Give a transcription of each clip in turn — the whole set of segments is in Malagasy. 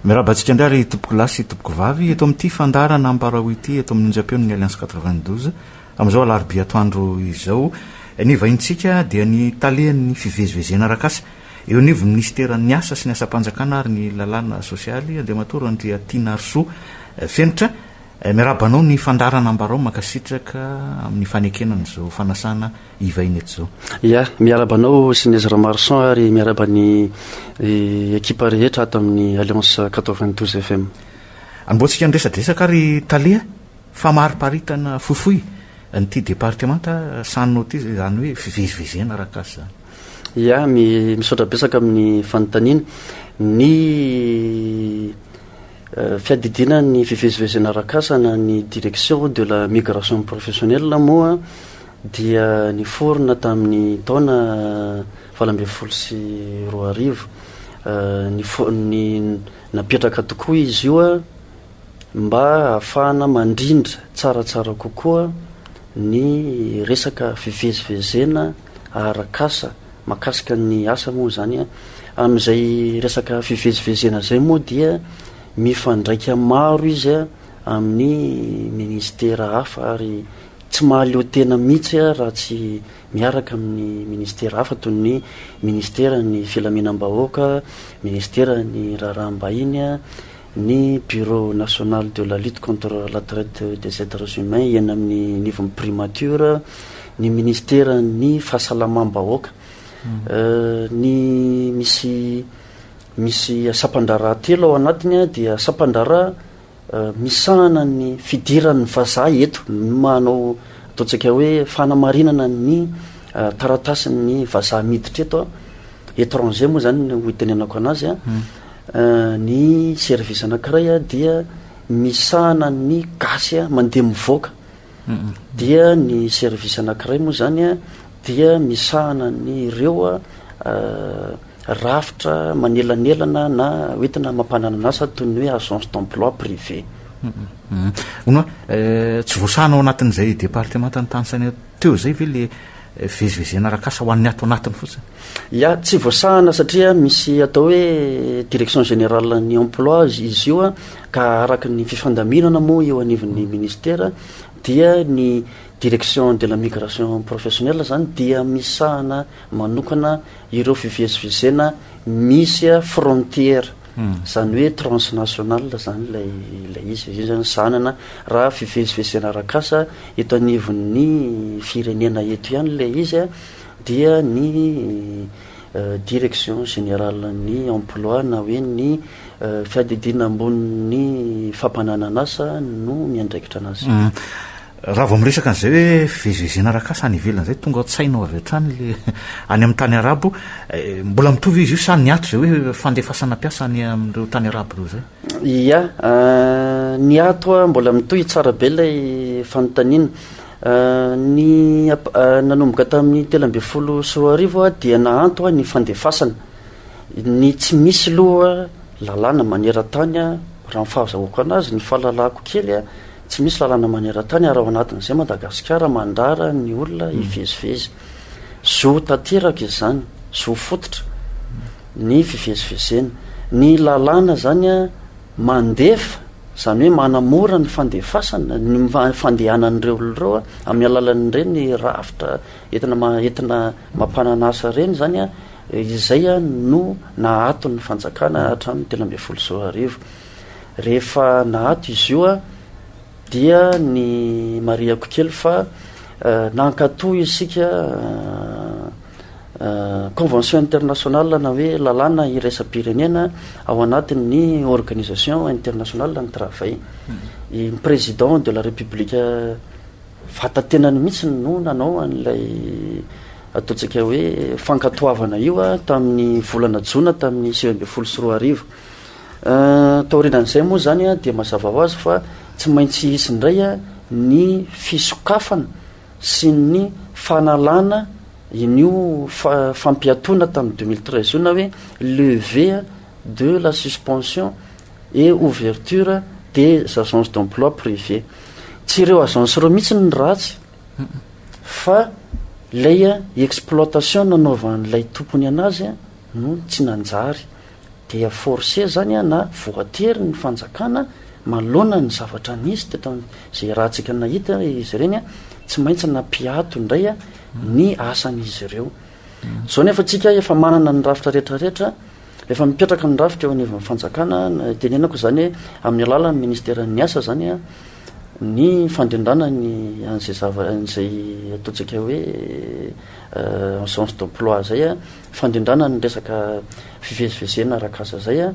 mirabantsika indray tompoko lasy tompoko vavy eto amin'ity fandarana ambarao ity eto amin'ny Japon-ny Alliance 92 amin'izao alarobia atoandro izao ny vahintsika dia ny talehan'ny fivezivezena arakasa eo anivo ministeran'ny asa sy ny asa-panjakana ary ny lalàna sosialy andriamatora Andria Tinarso fenitra mirabanao ny fandarana ambarao makasitraka amin'ny fanekenana izao fanasana ivahiny eto zao. Ya, miarabanao sy ny Ezra Marsan ary miarabany ekipa rehetra ato amin'ny Alliance 92 FM. Anbotsika ndresadresaka ary taleha famariparitana foifoy nyty departemanta sanno ty zany hoe fivezivezena arakasa. Ya, misaotra besaka amin'ny fanontaniana ny fiadidina ny fivezivezena arakasana ny direction de la migration professionnelle moa dia niforona tamin'ny taona 2024 ny napetraka tokoa izy io mba ahafahana mandrindra tsaratsara kokoa ny resaka fivezivezena arakasa makasika ny asa moa zany amin'izay resaka fivezivezena zay moa dia mifandraika maro izy amin'ny ministera hafa ary tsy mahaleo tena mihitsy raha tsy miaraka amin'ny ministera hafa toy ny ministera ny filaminam-bahoaka, ministera ny raharaham-bahiny, ny bureau national de la lutte contre la traite des êtres humains eny amin'ny nivon'ny primature, ny ministera ny fahasalamam-bahoaka, ny misy asam-pandrara telo ao anatiny dia asam-pandrara misahana ny fidiran'ny vazaha eto manao ataontsika hoe fanamarinana ny taratasin'ny vazaha miditra eto étranger moa zany ho itenenako anazy ny service anankiray dia misahana ny gasy mandeha mivoaka dia ny service anankiray moa zany dia misahana ny ireo rafitra manelanelana na oentina mampanana asa toy ny hoe agence d'emploi privé. Ona tsy voasanao anatin'izay departemanta ny tanisany teo zay ve le fivezivezena arakasa ho an'ny ato anatiny fotsiny? Ya, tsy voasahana satria misy atao hoe direction générale ny emploi izy io ka araka ny fifandaminana moa eo anivon'ny ministera dia ny direction de la migration professionnelle zany dia misahana manokana ireo fivezivezena misy frontière zany hoe transnational zany lay izy zany sahanana raha fivezivezena arakasa eto anivon'ny firenena eto ihany lay izy dia ny direction générale ny emploi na hoe ny fiadidina ambon'ny fampananana asa no miandraikitra anazy. Raha vao miresaka an'izay hoe fivezivezena arakasa any ivelany zay tonga tsainao avy hatrany le any amin'ny tany arabo mbola mitovy izy io sa ny ato zay hoe fandefasana piasa any amin'ireo tany arabo reo zay? Ya, ny ato mbola mitohy tsara be lay fanontaniana. Ny nanomboka tamin'ny 2024 dia nahanto ny fandefasana ny tsy misy loha lalàna maneran-tany raha mifahazahoako anazy ny fahalalako kely tsy misy lalàna maneran-tany raha ao anatin'izay Madagasikara mandrara ny olona hivezivezy zo tanteraka izany zo fototra ny fivezivezena ny lalàna zany mandefa zany hoe manamora ny fandefasana ny fandehanan'ireo olon'ireo amin'ny alalan'ireny rafitra entina mampananasa reny zany izay no nahato ny fanjakana hatramin'ny 2024 rehefa nahato izy io dia ny mariako kely fa nankatoa isika convention internationale na hoe lalàna iraisam-pirenena ao anatin'ny organisation internationale ny travail ny président de la république fatatenany mihitsy no nanao an'ilay ataontsika hoe fankatoavana io tamin'ny volana jona tamin'ny 2024 taorianan'izay moa zany dia mazava ho azy fa tsy maintsy hisy indray ny fisokafana sy ny fanalana in'io fampiatona tamin'ny 2013 io na hoe levée de la suspension et ouverture des agences d'emploi privé. Tsy ireo agence ireo mihitsy ny ratsy fa lay exploitation nanaovan'ilay tompony anazy no tsy nanjary dia force zany a na voatery ny fanjakana malona ny zavatra nisy zay rahantsika nahita izy ireny a tsy maintsy nampiato indray a ny asan'izy ireo zao nefa tsika efa manana ny rafitra rehetrarehetra efa mipetraka ny rafitra eo anivon'ny fanjakana tenenako zany hoe amin'ny alalan'ny ministeran'ny asa zany a ny fandrindrana ny an'zay ataontsika hoe agence d'emploi zay a fandrindrana ny resaka fivezivezena arakasa zay a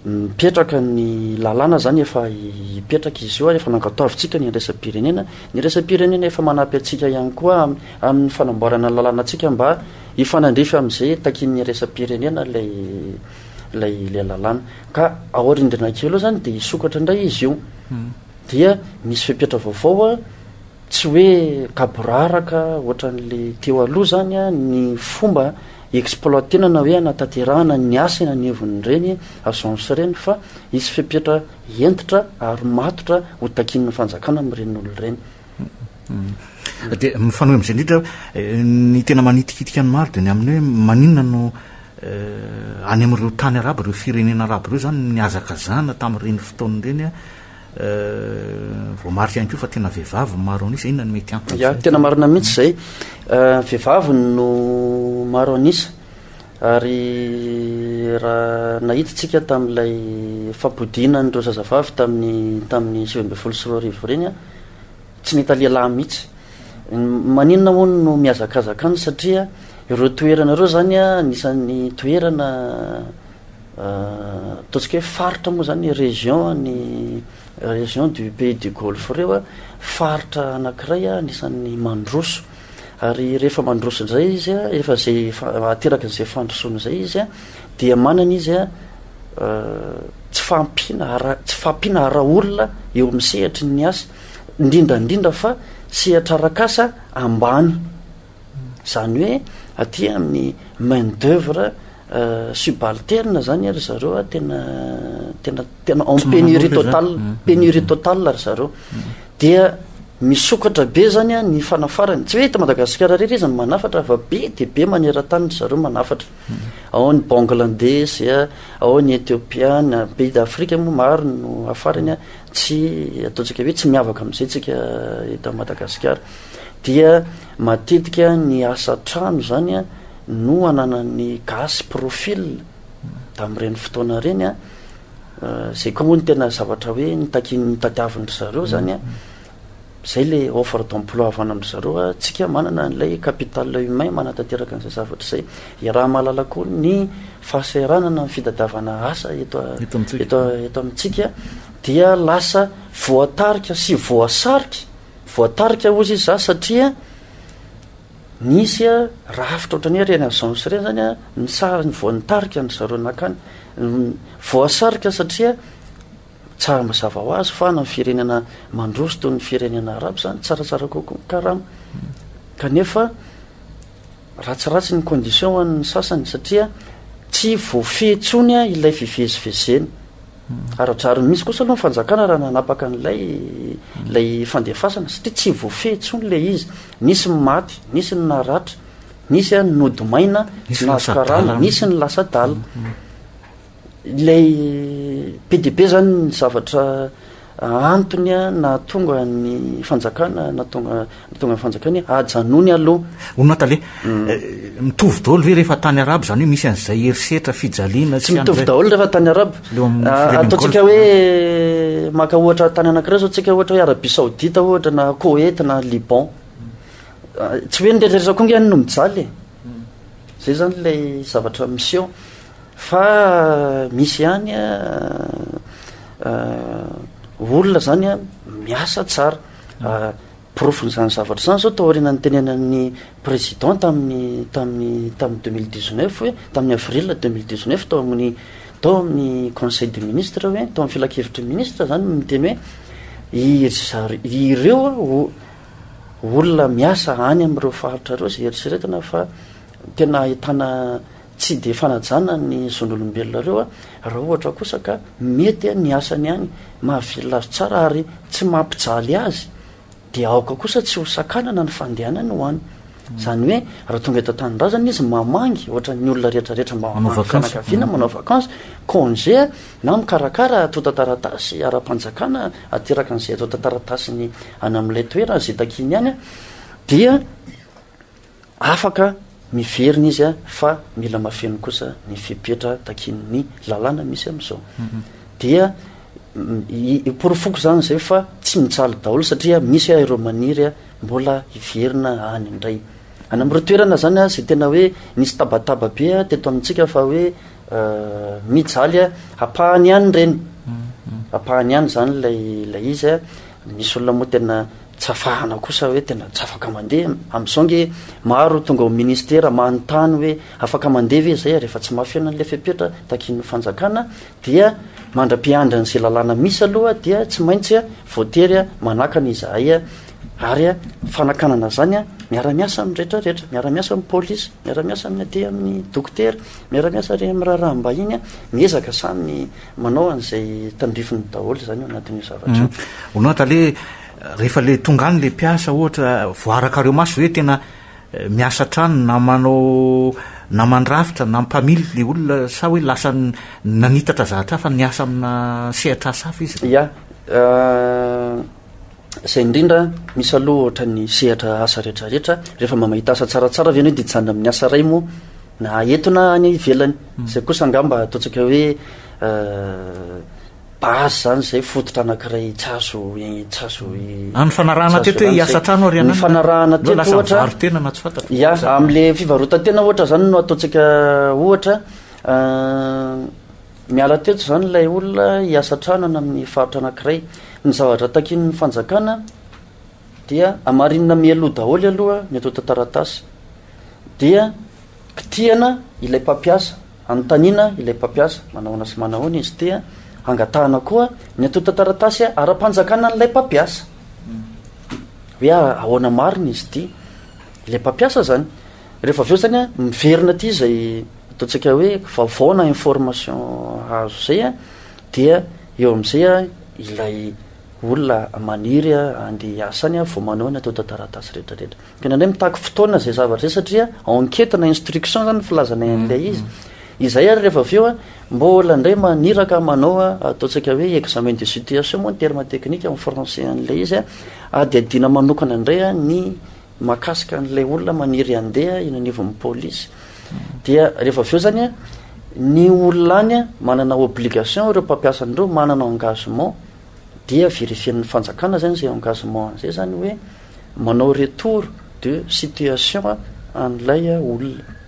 mipetraka ny lalàna zany efa hipetraka izy io a efa nankataovitsika ny resam-pirenena ny resam-pirenena efa manampy atsika ihany koa amin'ny fanamboarana ny lalàna atsika mba hifanandrify amin'izay takin'ny resam-pirenena lay lalàna ka aorindrina kely eo zany dia hisokatra indray izy io dia misy fipetra vaovao a tsy hoe kaboraraka ohatran'le teo aloha zany a ny fomba exploitena na hoe anatanterahana ny asana anivony reny agence reny fa isy fipetra entitra ary matotra ho takin'ny fanjakana ami'ireny olo reny dia mifanohy am'izay indrindra ny tena manitikitika ny maro dia ny amin'ny hoe maninona no any amin'ireo tany arabo ireo firenena arabo ireo zany ny azakazana tamin'ireny fotoany reny a voamarika ihany koa fa tena vehivavy maro anisa inona ny mety antony ya tena marina mihitsy zay vehivavy no maro anisa ary raha nahitatsika tamin'ilay fampodina nyreo zazavavy tamin'ny 2024 reny a tsy nahita lehilahy mihitsy maninona moa no miazakazaka any satria ireo toerana ireo zany a anisan'ny toerana ataontsika hoe faritra moa zany région du pays du golfe reo a faritra anankiray a anisan'ny mandroso ary rehefa mandroso zay izy a efa zay ateraka n'izay fandrosoana zay izy a dia manana izy a tsy fampiana ara olona eo amin'ny sehatry ny asa indrindrandrindra fa sehatra arakasa ambany zany hoe aty amin'ny main d'œuvre subalterne zany ry zareo a tena en pénurie totale ry zareo dia misokatra be zany a ny fanafarany tsy hoe hita Madagasikara rery izy ny manafatra fa be de be maneran-tany ry zareo manafatra ao ny bangladesy a ao ny éthiopiane pays d'Afrika moa maro no afarany a tsy ataontsika hoe tsy miavaka amin'izay tsika eto Madagasikara dia matetika ny asa trano zany a no ananany gasy profil tamin'ireny fotoana reny a zay koa moa ny tena zavatra hoe ny tadiavin'ry zareo zany a zay le offre d'emploi avy any am'ry zareo a tsika manana n'ilay capital humain manatanteraka n'izay zavatra zay raha mahalala koa ny fahasahiranana ny fitadiavana asa eto amintsika dia lasa voatarika sy voatarika ozy izy za satria nisy a rafitra ohatrany hoe reny agence reny zany a ny voanitarika ny zareo nakany voasarika satria tsara mazava ho azy fa na ny firenena mandroso toy ny firenena arabo zany tsaratsara kokoa karama kanefa ratsiratsy ny condition an'ny sasany satria tsy voafehitsony a ilay fivezivezeny aradrariny misy kosa aloha fanjakana raha nanapaka n'lay fandefasana satria tsy voafehitsony le izy nisy ny maty nisy ny naratra nisy a nodimaina nasokarana nisy ny lasa dala ilay pdb zany ny zavatra antony a na tonga ny fanjakana na tonga ny fanjakana ajanony aloha onatale mitovy daholo ve rehefa tany arabo zany hoe misy an'izay herisetra fijaliana tsy mitovy daholo rehefa tany arabo ataontsika hoe maka ohatra tany anankiray zao tsika ohatra hoe Arabie Saoudite ohatra na Koweït na Liban tsy hoe nyrereresa koa ngany no mijaly zay zany lay zavatra mission fa misy ihany olona zany a miasa tsara profin'izany zavatra zany zao taoriana ny tenenan'ny président tamin'ny 2019 hoe tamin'ny avril 2019 tao amin'ny conseil des ministres hoe tao amin'ny filakevitry ministre zany miteny hoe ireo olona miasa any amin'ireo faritra reo zay eritreretana fa tena ahitana tsy de fanajana ny zon'olombelona reo a raha ohatra kosa ka mety ny asany any mahavelo azo tsara ary tsy mampijaly azy dia aoka kosa tsy ho sakanana ny fandehanany ho any zany hoe raha tonga eto tanindrazana izy mamangy ohatra ny olona rehetrarehetra mba fianakaviana manao vacance congé na mikarakara atotataratasy ara-panjakana ateraka n'izay atotataratasy ny any amin'ilay toerana zay takiny ihany a dia afaka miverina izy a fa mila mafeno kosa ny fipetra takin'ny lalàna misy amin'izao dia iporofoko zany zay fa tsy mitsaly daholo satria misy ireo maniry a mbola hiverina any indray any amin'ireo toerana zany a zay tena hoe nisy tabataba be a teto amintsika fa hoe mijaly a apahany ihany reny apahany ihany zany lay izy a misy olona moa tena tsafahana kosa hoe tena tsy afaka mandeha amin'izao nge maro tonga ao ministera manontany hoe afaka mandeha ve zay rehefa tsy mafena an'le fipetra takin'ny fanjakana dia mandra-piandra n'izay lalàna misy aloha dia tsy maintsy a voatery a manakana izahay a ary a fanakanana zany a miara-miasa amin'ny rehetrarehetra miara-miasa amin'ny polisy miara-miasa amin'ny ate amin'ny dokotera miara-miasa re amin'ny raharaham-bahiny a miezaka samy manao an'izay tandrifiny daholo zany anatin'io zavatra onata le rehefa le tonga any le mpiasa ohatra voaraka reo maso hoe tena miasa trano na manao na mandrafitra na mpamily le olona sa hoe lasa nanitatra zahatra fa niasa amina sehatra safa izy ia zay indrindra misy aloha ohatra ny sehatra asa rehetrarehetra rehefa mamahita asa tsaratsara veny hoe didijany amin'ny asa ray moa na entona any ivelany zay kosa angamba ataontsika hoe basy zany zay fototra anakiray tsaso any fanarahana teto hoe hiasa trano ary ny fanarahana teto ohatra tena na tsy fantatra ia amin'le fivarotantena ohatra zany no ataontsika ohatra miala teto zany lay olona hiasa trano any amin'ny faritra anakiray ny zavatra takin'ny fanjakana dia amarinina mialoha daholo aloha ny atao tantaratasy dia kitihana ilay mpampiasa anontaniana ilay mpampiasa manahoana sy manahoana izy dia angatahana koa ny atao tantaratasy ara-panjakana n'ilay mpampiasa hoe ahoana marina izy ty ilay mpampiasa zany rehefa aveo zany a miverina ty zay ataontsika hoe vaovaona information azo zay a dia eo amin'izay a ilay olona maniry a andeha asany a vao manao ny atao tantaratasy rehetrarehetra tena ndray mitaky fotoana zay zavatra zay satria enquête na instruction zany filazana an'ilay izy izay ary rehefa aveo a mbola indray maniraka manao a ataontsika hoe examen de situation moa ny terme technique amin'ny français an'ilay izy a dia adina manokana indray a ny makasika an'ilay olona maniry andeha iny anivo amin'ny polisy dia rehefa aveo zany a ny olona any a manana obligation ireo mpampiasa andreo manana engagement dia vérifien'ny fanjakana zany zay engagement an'izay zany hoe manao retour de situation an'ilay olona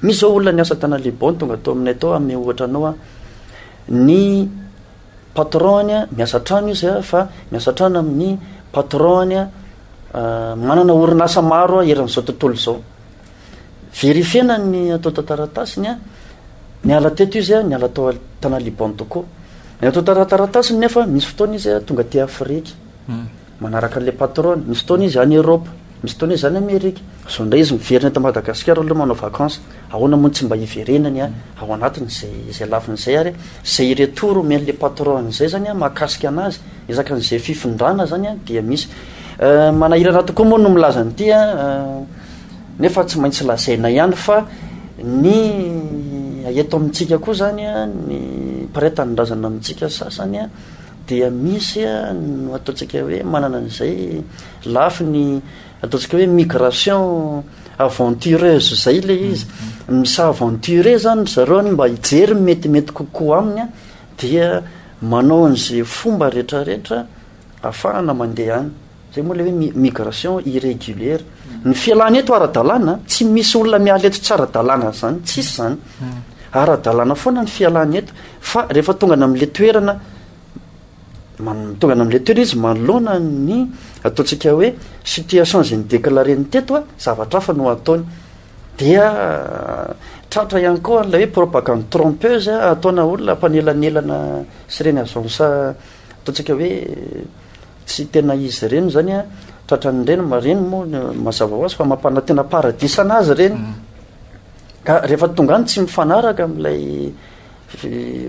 misy zao olona niasa tana Libon tonga atao aminay atao ame ohatra anao a ny patron a miasa trano izy a fa miasa trano amin'ny patron a manana orinasa maro a eran'izao tontolo zao verifiena ny atao tantaratasiny a niala teto izy a niala atao tana Libon tokoa ny atao tantaratasiny nefa misy fotoana izy a tonga ty Afrika manaraka an'le patron misy fotoana izy any Europe misy fotoana izy any Amerika so ndray izy miverina eto Madagasikara aloha manao vacance ahoana moa tsy mba hiverenany a ao anatiny zay lafin'izay ary zay retour omen'le patron zay zany a mahakasika anazy ezaka n'izay fifindrana zany a dia misy manahirana tokoa moa no milaza an'ity a nefa tsy maintsy lazaina ihany fa ny eto amintsika koa zany a ny mparetanindrazana amintsika sasany a dia misy a no ataontsika hoe manana an'izay lafy ny ataontsika hoe migration aventureuse zay le izy misy aventure zany zareo mba hijery metimety kokoa aminy a dia manao an'izay fomba rehetrarehetra ahafahana mandeha any zay moa le hoe migration irrégulière ny fialana eto ara-dalàna tsy misy olona miala eto tsy ara-dalàna zany tsisy zany ara-dalàna foana ny fialana eto fa rehefa tonga na amin'le toerana tonga na amin'le toerana izy manoloana ny ataontsika hoe situation zay nidéclareny teto a zavatra hafa no ataony dia tratra ihany koa n'lay hoe propagande trompeuse ataona olona ampanelanelana sy reny azonsa ataontsika hoe tsy tena izy reny zany a tratran'ireny mareny moa mazava ho azy fa mampanatena paradisana azy reny ka rehefa tonga any tsy mifanaraka amin'ilay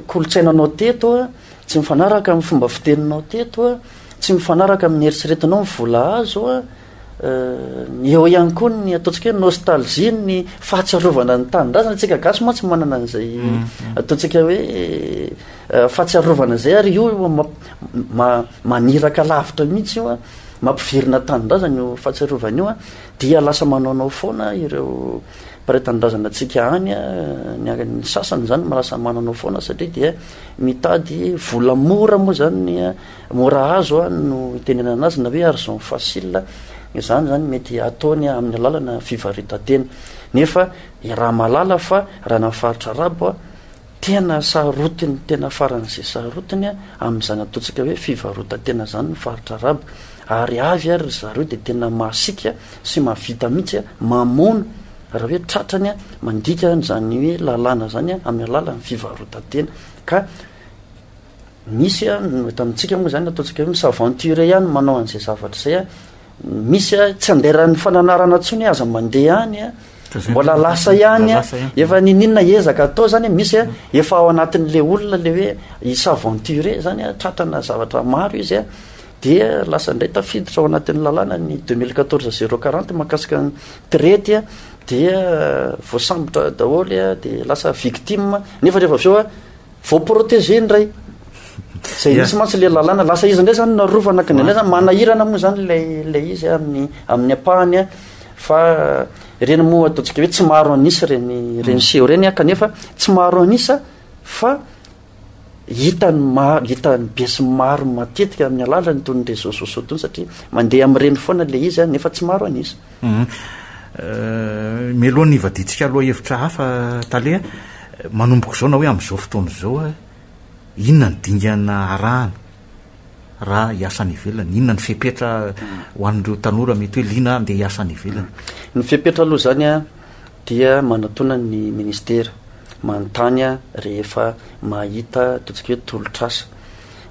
kolotsainanao teto a tsy mifanaraka amin'ny fomba fiteninao teto a tsy mifanaraka amin'ny eritreretinao mivola azo a eo ihany koa ny ataontsika hoe nostalgie ny fahatsiarovana ny tanindrazana tsika gasy moa tsy manana an'izay ataontsika hoe fahatsiarovana zay ary io maniraka lavitra mihitsy io a mampiverina tanindrazana io fahatsiarovana io a dia lasa manaonao foana ireo mpare-tanindrazana tsika any ny sasany zany malasa mananao foana satria dia mitady vola mora moa zany mora azo a no itenenana azy na hoe argent facile izany zany mety ataony amin'ny alalana fivaritantena nefa raha malala fa raha nafaritra arabo a tena sarotiny tena faran'izay sarotiny amin'izany ataontsika hoe fivarotantena zany ny faritra arabo ary avy ary zareo de tena masika sy mahavita mihitsy mamono raha hoe tratrany mandika zany hoe lalàna zany amin'ny alala ny fivarotantena ka misy tamitsika moa zany ataontsika hoe misaventure ihany manao an'izay zavatra zay misy tsy anderan'ny fananarana ntsony aza mandeha any mbola lasa ihany efa nininona ezaka atao zany misy efa ao anatin'le olona le hoe isaventure zany tratrana zavatra maro izy dia lasa indray tafiditra ao anatin'ny lalàna ny 2014 040 makasika ny trety dia voasambotra daholy dia lasa victime nefa rehefa avy eo voaprotege ndray zay misy mantsy le lalàna lasa izy ndray zany narovana kan'ilay zany manahirana moa zany lay izy amin'ny apahany fa reny moa ataontsika hoe tsy maro anisa reny seo reny kanefa tsy maro anisa fa hitany besy maro matetika amin'ny alala ny tony réseaux sociaux tony satria mandeha amin'ireny foana le izy nefa tsy maro anisa meloha ny vaditsika aloha hevitra hafa talea manomboko zao na hoe amin'izao fotoana zao inona ny dingana arahana raha hiasany ivelany inona ny fepetra ho an'ireo tanora mety hoe liana andeha hiasany ivelany ny fepetra aloha zany dia manatona ny ministera manontany rehefa mahita ataontsika hoe tolotrasa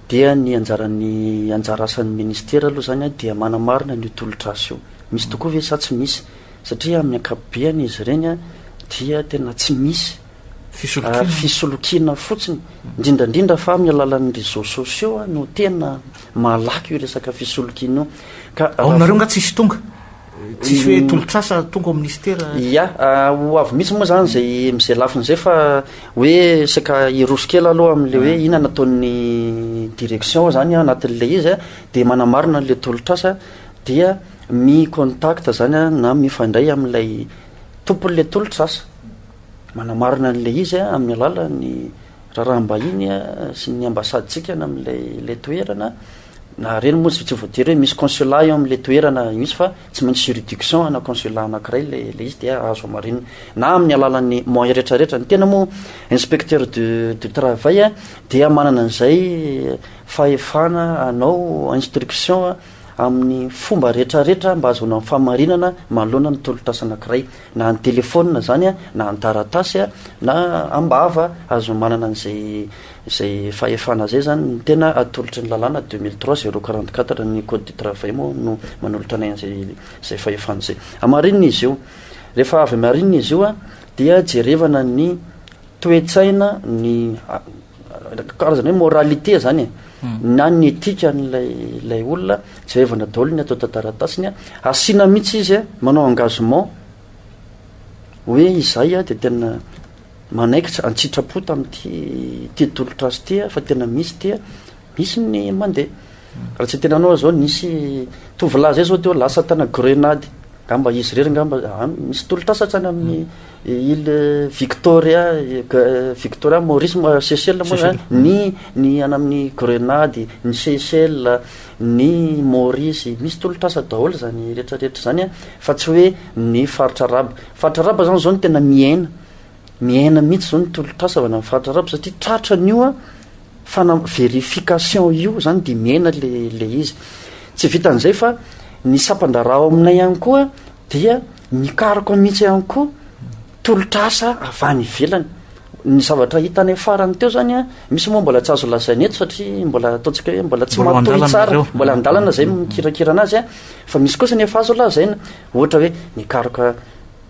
dia ny anjara asan'ny ministera aloha zany dia manamarina ny tolotrasa io misy tokoa ve sa tsy misy satria amin'ny ankapobeany izy ireny dia tena tsy misy fisolokina fotsiny indrindrandrindra fa amin'ny alalan'ny réseaux sociaux no tena malaky io resaka fisolokina io ka aminareo nga tsisy tonga tsisy hoe tolotrasa tonga ao ministera ho avy misy moa zany zay lafin'izay fa hoe saka irosokely aloha amin'le hoe ina nataon'ny direction zany anatin'le izy dia manamarina n'le tolotrasa dia micontacte zany na mifandray amin'ilay tompon'le tolotrasa manamarina n'le izy amin'ny alala ny raharaham-bahiny sy ny ambasaditsika amin'lay toerana na reny moa tsy voatery hoe misy consulat io amin'le toerana misy fa tsy maintsy juridiction ana consulat anankiray le izy dia azo amarinina na amin'ny alalan'ny moyen rehetrarehetra ny tena moa inspecteur de travail dia manana an'izay fahefana anao instruction amin'ny fomba rehetrarehetra mba azona ny famarinana manoloana ny tolotrasa anankiray na ny telefona zany na ny taratasy na ambava azo manana an'zay fahefana zay zany ny tena atolotry ny lalàna 2003 044 ny code du travail moa no manolotra anay an'zay fahefana zay amarinina izy io rehefa avy amarinina izy io dia jerevana ny toetsaina ny karazana hoe moralité zany na ny etika n'lay olona jerevana daholo ny atao tantaratasiny asiana mihitsy izy manao engagement hoe izay dia tena manaikitra antsitrapota amin'ty tolotrasy ty fa tena misy ty misy ny mandeha raha tsy tena anao zao nisy tovolahy zay zao teo lasa tana grenady ngamba izy rery ngamba misy tolotrasa trany amin'ny ile Victoria Maurice Seychelles moa ny ana amin'ny grenady ny Seychelles ny Maurice misy tolotrasa daholo zany rehetrarehetra zany fa tsy hoe ny faritra araba zany zao ny tena miaina mihitsy zao ny tolotrasa avy amin'ny faritra araba satria tratran'io fana verification io zany de miaina le izy tsy vitan'izay fa ny sampandarao aminay ihany koa dia mikaroko mihitsy ihany koa tolotrasa avany ivelany ny zavatra hitanay farany teo zany misy moa mbola tsy azo lazainy eto satria mbola ataontsika hoe mbola tsy matoy tsara mbola andalana zay mikirakira anazy fa misy kosa nefa azo lazaina ohatra hoe nikaroka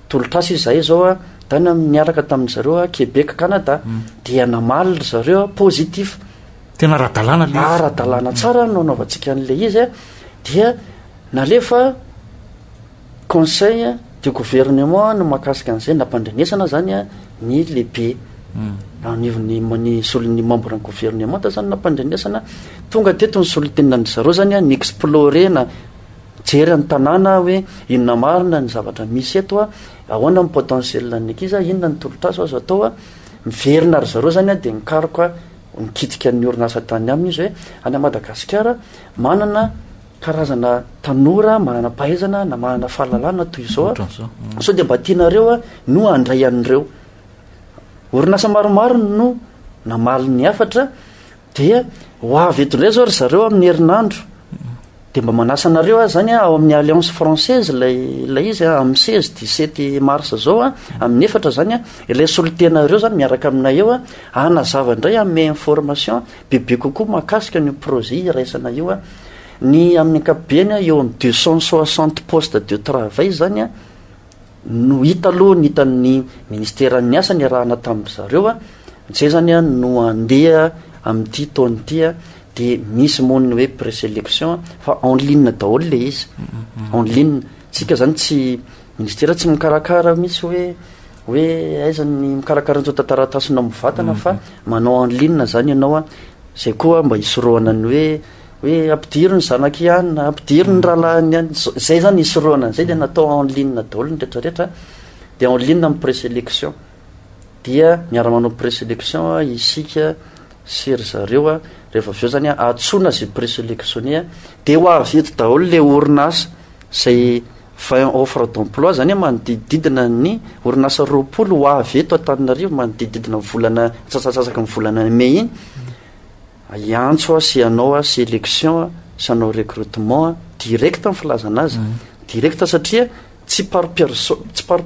tolotrasa izy zay zao tana miaraka tamin'ny zareo Québec Canada dia namaly zareo positif tena radalana tsara no anaovantsika an'le izy dia nalefa conseil du gouvernement no mahakasika an'izay nampandrenesana zany a ny lehibe ny solony membre ny gouvernement zany nampandrenesana tonga teto ny solotenina ny zareo zany a ny explore na jery ny tanàna hoe inona marina ny zavatra misy eto a ahoana ny potentiel ny ankizy inona ny tolotraso azo atao a miverina ry zareo zany a de mikaroka mikitika ny orinasa tany aminy izy hoe any Madagasikara manana karazana tanora manana pahaizana na manana fahalalana toy izao so de mba tianareo a no andray an'ireo orinasa maromaro no namaly ny afatra dia ho avy eto indray zao ry zareo amin'ny herinandro de mba manasanareo a zany ao amin'ny alliance française lay izy amin'ny 16-17 mars zao a amin'ny efatra zany a ilay solotenareo zany miaraka aminay eo a anazava indray ame information bebe kokoa mahakasika ny projet iraisana io a ny amin'ny ankapobeny eo amin'ny 260 poste de travail zany a no hita aloha ny hitan'ny ministèran'ny asa ny rahana tamin'ny zareo a zay zany a no andeha amin'ity taonyity a de misy moa ny hoe présélection fa en ligne daholo le izy en ligne tsika zany tsy ministera tsy mikarakara misy hoe aizany mikarakara an'izao tantaratasina mivatana fa manao en ligne zany ianao a zay koa mba hisorohana ny hoe ampidiry ny zanaky ihany na ampidiry ny rahalahiny ihany zay zany hisorohana an'izay de natao en ligne daholo ny rehetrarehetra de en ligne amin'ny présélection dia miara-manao présélection isika sy ry zareo a rehefa avy eo zany a atsona zay présélectionné de ho avy eto daholo le orinasa zay 20 offre d'emploi zany a manodidididina ny orinasa 20 ho avy eto Antananarivo manodidididina volana tsatsatsatsaky ny volana mai iny iantso a sy anao a sélection sy anao recrutement direct ny filazana azy direct satria tsy par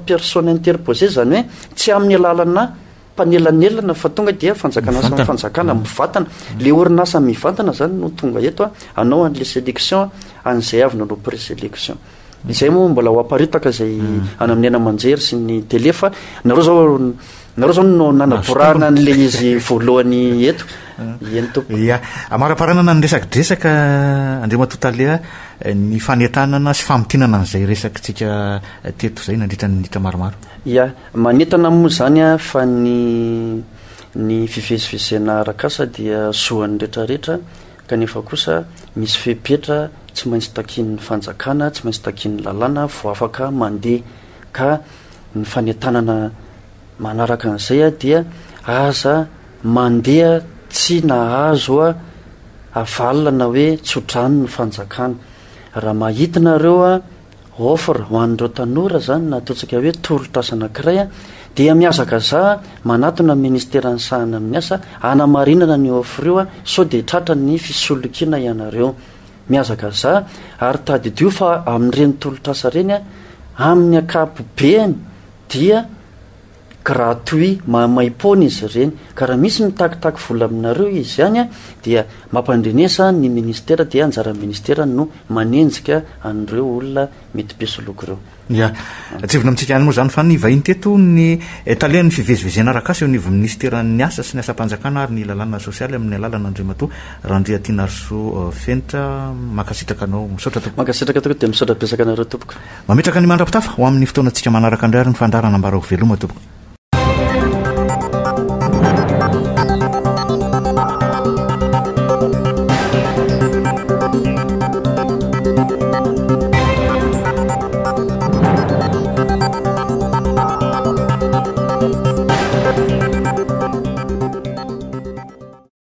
personne interposé zany hoe tsy amin'ny alalana mpanelanelana fa tonga dia fanjakana sy fanjakana mivatana le orinasa mivantana zany no tonga eto a anao an'le sélection an'izay avy nanao présélection izay moa mbola ho aparitaka zay any amin'ny ena manjery sy ny télé fa nareo zao no nanaborana n'le izy voalohany eto ia amaraparanana ny resakidresaka andre matotalea ny fanetanana sy famotinana an'izay resaky tsika teto zay nandritra ny nitra maromaro ia manetana moa zany a fa ny fivezivezena arakasa dia zoan'ny rehetrarehetra kanefa kosa misy fepetra tsy maintsy takin'ny fanjakana tsy maintsy takin'ny lalàna vo afaka mandeha ka ny fanetanana manaraka an'izay a dia aza mandeha tsy nahazo a avalina hoe tsodrano ny fanjakana raha mahitinareo a offre ho an'ireo tanora zany na ataontsika hoe tolotrasa anankiray a dia miazaka za manatona ministèran'ny sahana amin'ny asa anamarinana ny offre io a sao de tratra ny fisolokiana ianareo miazaka za ary tadidio fa amin'ireny tolotrasa reny a amin'ny akapobeny dia gratuit mamai-pona izy ireny ka raha misy mitakitaky vola aminareo izy ihany a dia mampandrenesa ny ministera dia anjara ministera no manenjika an'ireo olona mety besoloko ireo ia tsivona amitsika any moa zany fa ny vahiny teto ny talehan'ny fivezivezena arakasa eo nivo ministeran'ny asa sy ny asa-panjakana ary ny lalàna sosialy amin'ny alalana andriamato raha ndria tianarso fenitra makasitraka anao misaotra tompo makasitraka toko dia misaotra besaka anareo tompoko mametraka ny mandrapitafa ho amin'ny fotoana antsika manaraka andray ary ny fandarana ambara ho veloma tompoko